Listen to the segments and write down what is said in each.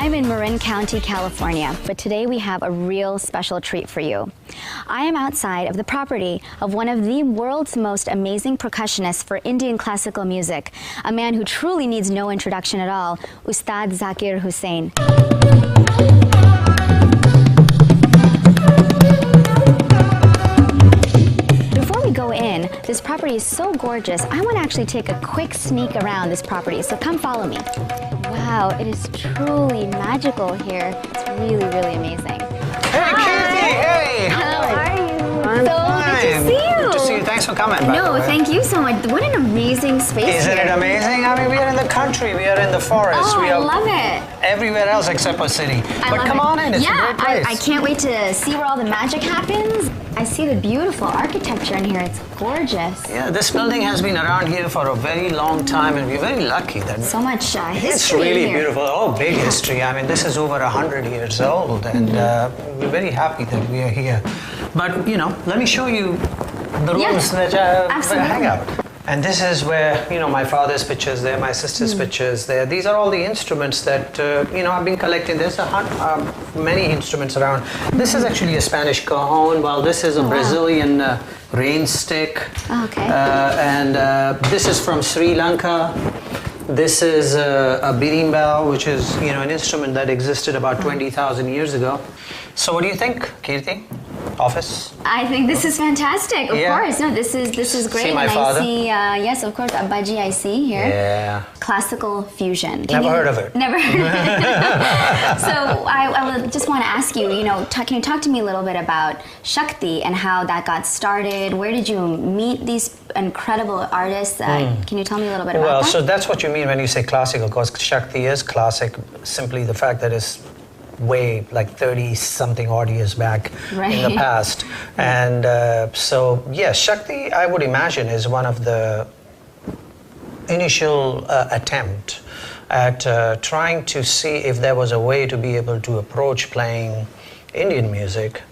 I'm in Marin County, California, but today we have a real special treat for you. I am outside of the property of one of the world's most amazing percussionists for Indian classical music, a man who truly needs no introduction at all, Ustad Zakir Hussain. Before we go in, this property is so gorgeous, I want to actually take a quick sneak around this property, so come follow me. Wow, it is truly magical here. It's really, really amazing. Hey, Kirti! Hey! How are you? I'm fine. Good to see you. Good to see you. Thanks for coming. No, thank you so much. What an amazing space Isn't here. it amazing? I mean, we are in the country. We are in the forest. Oh, we I are love it. everywhere else except for city. But come on in. It's a great place. I can't wait to see where all the magic happens. I see the beautiful architecture in here. It's gorgeous. Yeah, this building has been around here for a very long time, and we're very lucky that So much history it's really in here. beautiful. Oh, big history. I mean, this is over 100 years old, and we're very happy that we are here. But, you know, let me show you the rooms that I hang out. And this is where, you know, my father's pictures there, my sister's pictures there. These are all the instruments that, you know, I've been collecting. There's many instruments around. This is actually a Spanish cajon, while this is a Brazilian rain stick. Oh, okay. And this is from Sri Lanka. This is a birimbau, which is, you know, an instrument that existed about 20,000 years ago. So what do you think, Kirti? Office? I think this is fantastic. Of course, no, this is great. See my and father? I see, yes, of course, Abbaji I see here. Yeah. Classical fusion. Never heard of it. Never heard of it. So I would just want to ask you, you know, can you talk to me a little bit about Shakti and how that got started? Where did you meet these incredible artists? Can you tell me a little bit about that? Well, so that's what you mean when you say classical, because Shakti is classic, simply the fact that it's way like 30-something odd years back in the past. And so, yes, Shakti, I would imagine, is one of the initial attempt at trying to see if there was a way to be able to approach playing Indian music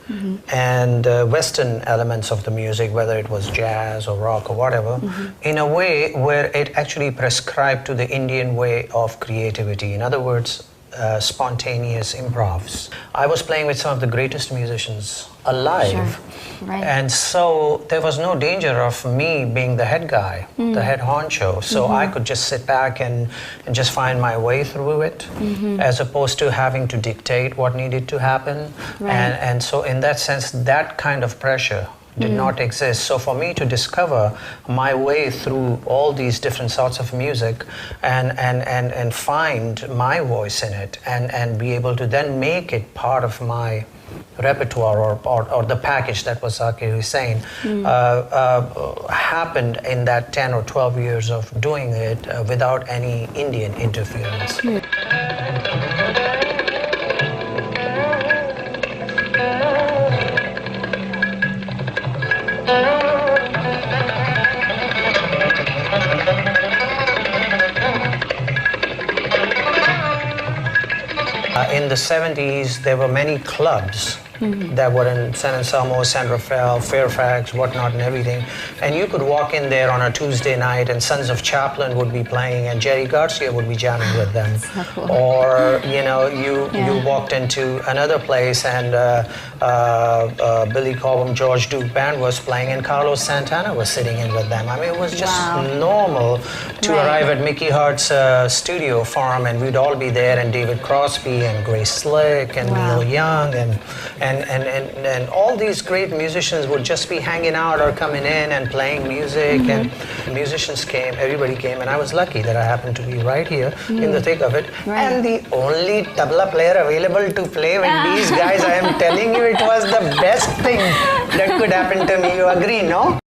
and Western elements of the music, whether it was jazz or rock or whatever, in a way where it actually prescribed to the Indian way of creativity. In other words, spontaneous improvs. I was playing with some of the greatest musicians alive. Sure. Right. And so there was no danger of me being the head guy, the head honcho. So I could just sit back and just find my way through it, as opposed to having to dictate what needed to happen. Right. And so in that sense, that kind of pressure did not exist. So for me to discover my way through all these different sorts of music and find my voice in it and be able to then make it part of my repertoire or the package that was Zakir Hussain happened in that 10 or 12 years of doing it without any Indian interference. In the 70s, there were many clubs that were in San Anselmo, San Rafael, Fairfax, whatnot and everything. And you could walk in there on a Tuesday night and Sons of Chaplin would be playing and Jerry Garcia would be jamming with them. So cool. Or, you know, you walked into another place and Billy Cobham, George Duke Band was playing and Carlos Santana was sitting in with them. I mean, it was just normal to arrive at Mickey Hart's studio farm and we'd all be there, and David Crosby and Grace Slick and Neil Young and all these great musicians would just be hanging out or coming in and playing music, and musicians came, everybody came, and I was lucky that I happened to be right here in the thick of it, and the only tabla player available to play with these guys. I am telling you, it was the best thing that could happen to me. You agree, no?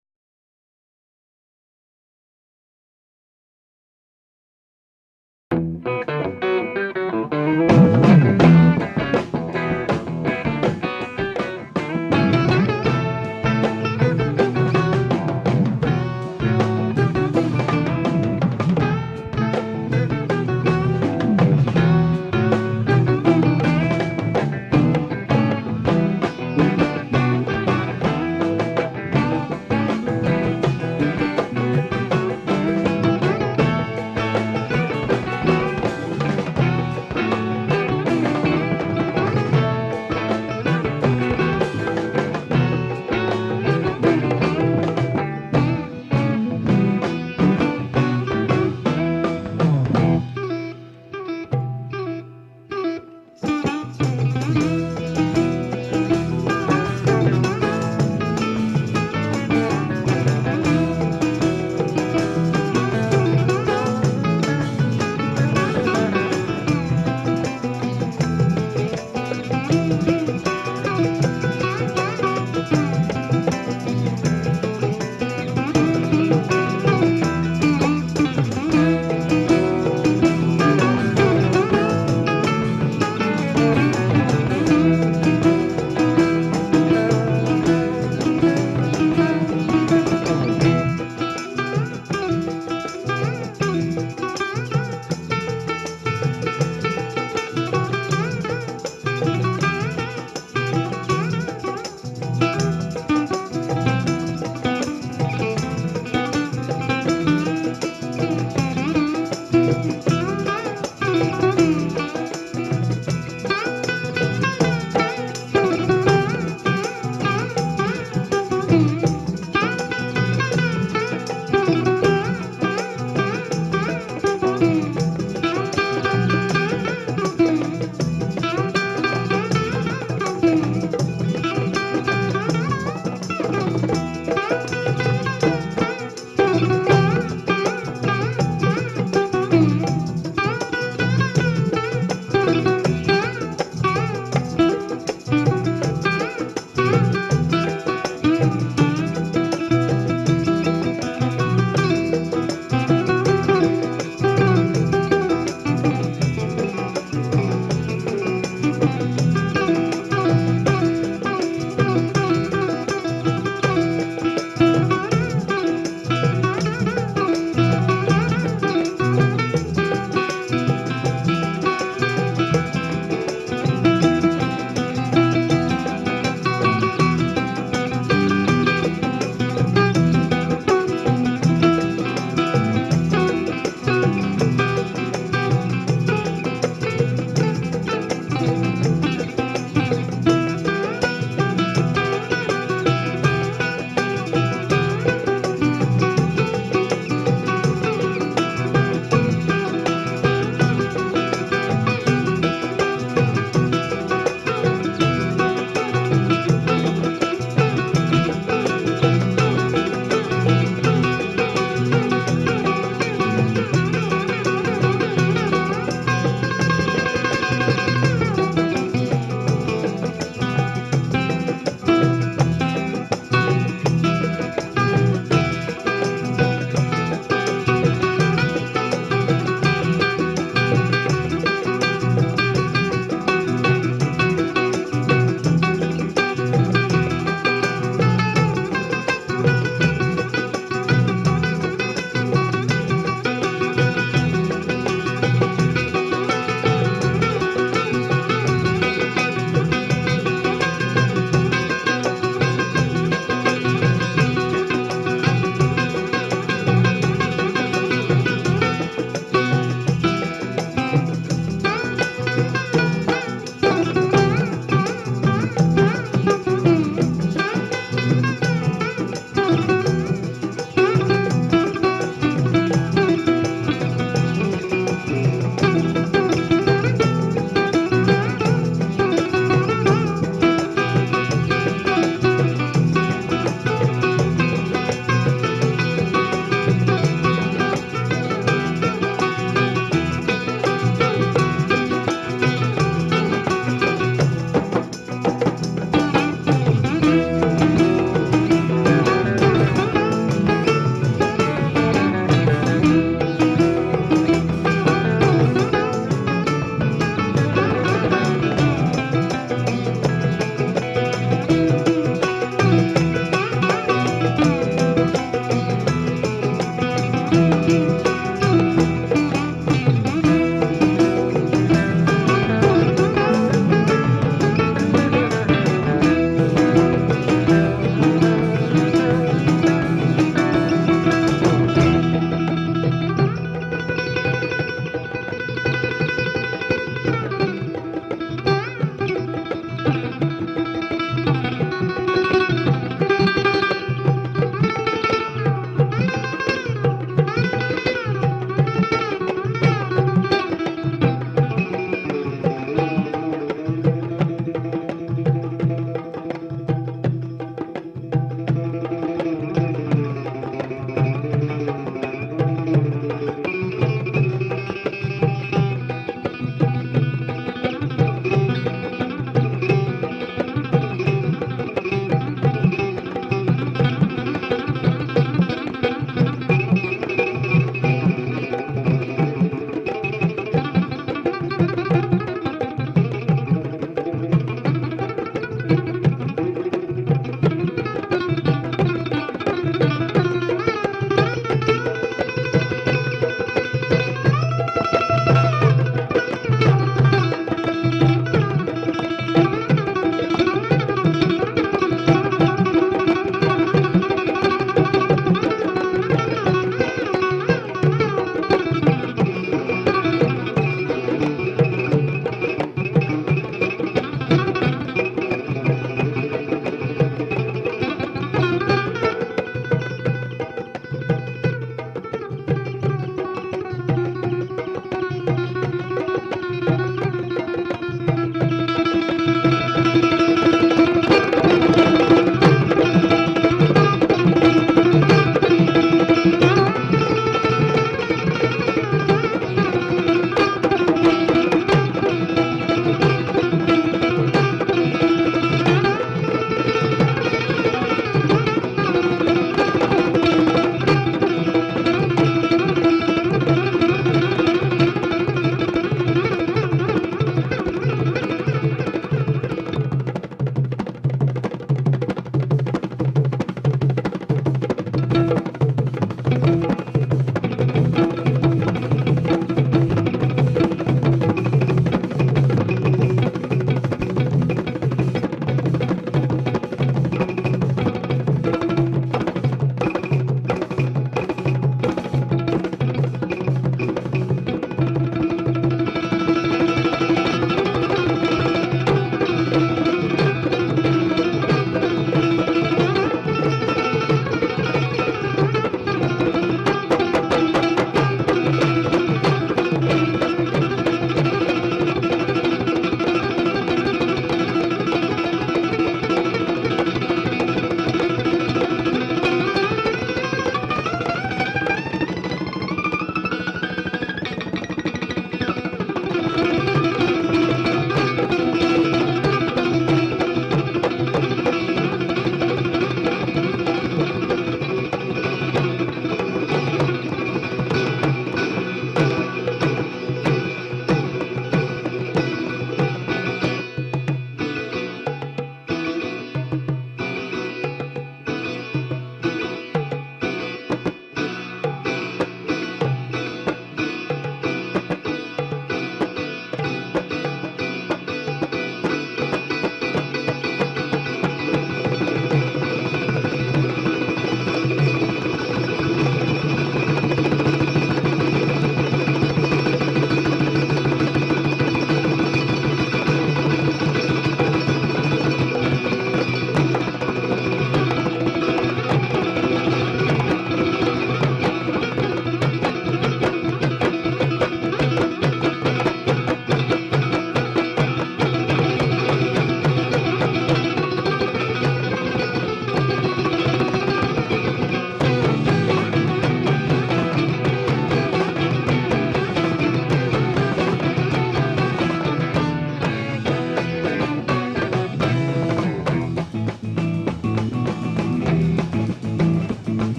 you.